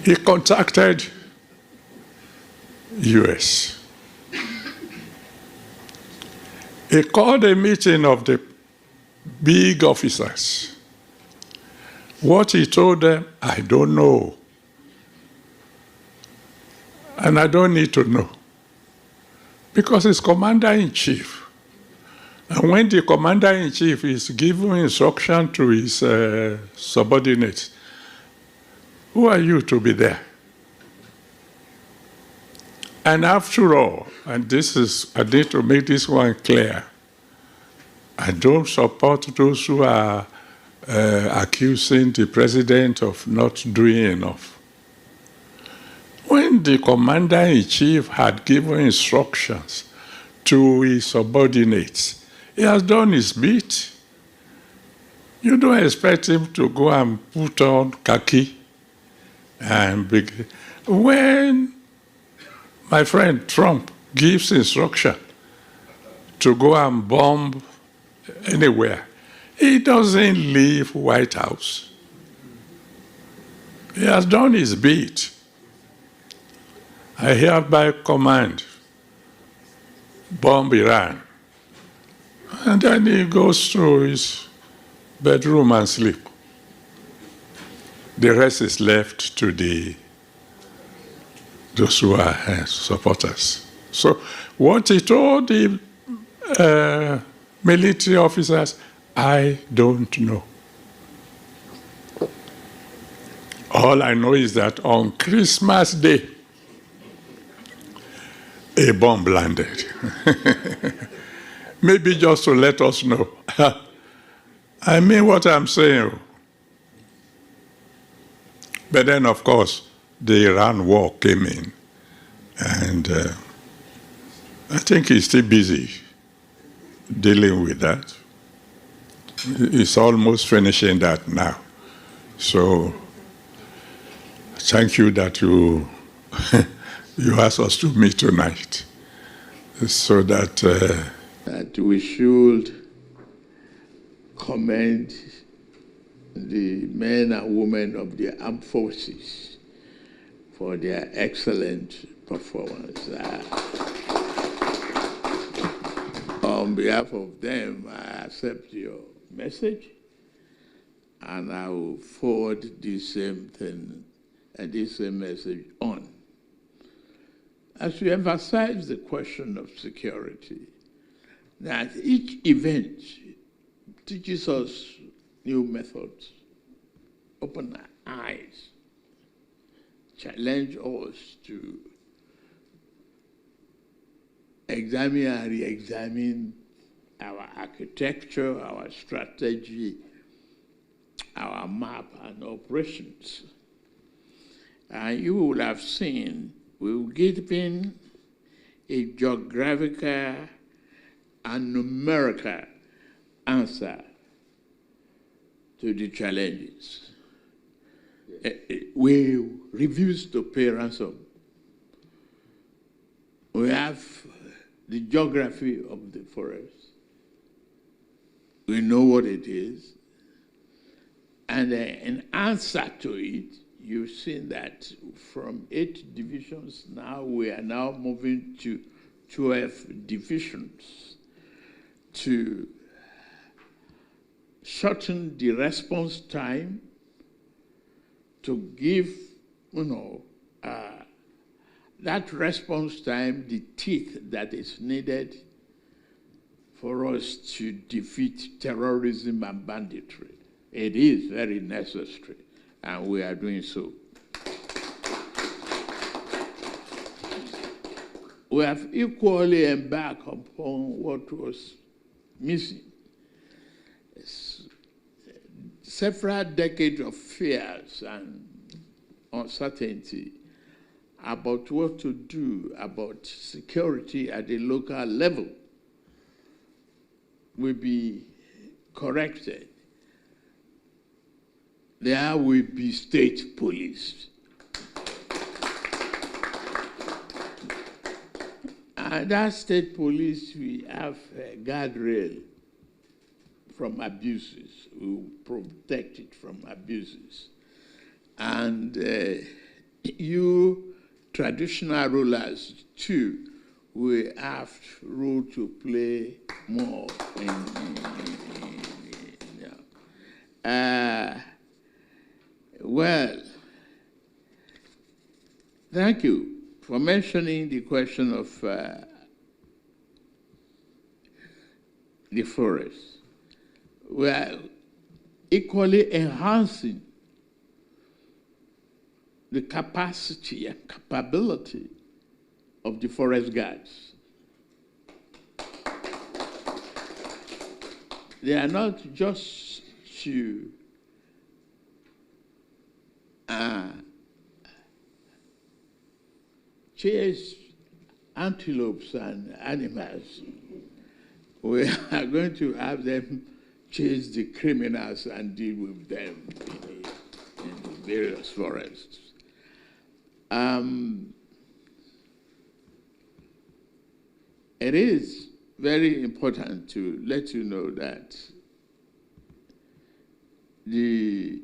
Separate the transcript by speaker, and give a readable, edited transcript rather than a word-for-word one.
Speaker 1: He contacted US. He called a meeting of the big officers. What he told them, I don't know. And I don't need to know. Because he's commander-in-chief. And when the commander-in-chief is giving instruction to his subordinates, who are you to be there? And after all, and this is, I need to make this one clear, I don't support those who are accusing the president of not doing enough. When the commander-in-chief had given instructions to his subordinates, he has done his bit. You don't expect him to go and put on khaki and when my friend Trump gives instruction to go and bomb anywhere, he doesn't leave White House. He has done his bit. I hereby command, bomb Iran. And then he goes to his bedroom and sleep. The rest is left to those who are supporters. So what he told the military officers, I don't know. All I know is that on Christmas Day, a bomb landed. Maybe just to let us know. I mean what I'm saying. But then, of course, the Iran war came in. And I think he's still busy dealing with that. He's almost finishing that now. So thank you that you asked us to meet tonight, so that
Speaker 2: that we should commend the men and women of the armed forces for their excellent performance. On behalf of them, I accept your message, and I will forward the same thing and this same message on. As we emphasize the question of security, that each event teaches us new methods, open our eyes, challenge us to examine and re-examine our architecture, our strategy, our map and operations. And you will have seen we've given a geographical and numerical answer to the challenges. We refuse to pay ransom. We have the geography of the forest. We know what it is. And in answer to it, you've seen that from 8 divisions now, we are now moving to 12 divisions to shorten the response time, to give, that response time the teeth that is needed for us to defeat terrorism and banditry. It is very necessary, and we are doing so. We have equally embarked upon what was missing. Several decades of fears and uncertainty about what to do about security at the local level will be corrected. There will be state police. And that state police, we have a guardrail from abuses. We will protect it from abuses. And you traditional rulers too will have role to play more well, thank you for mentioning the question of the forest. We are equally enhancing the capacity and capability of the forest guards. They are not just to chase antelopes and animals. We are going to have them chase the criminals and deal with them in the various forests. It is very important to let you know that the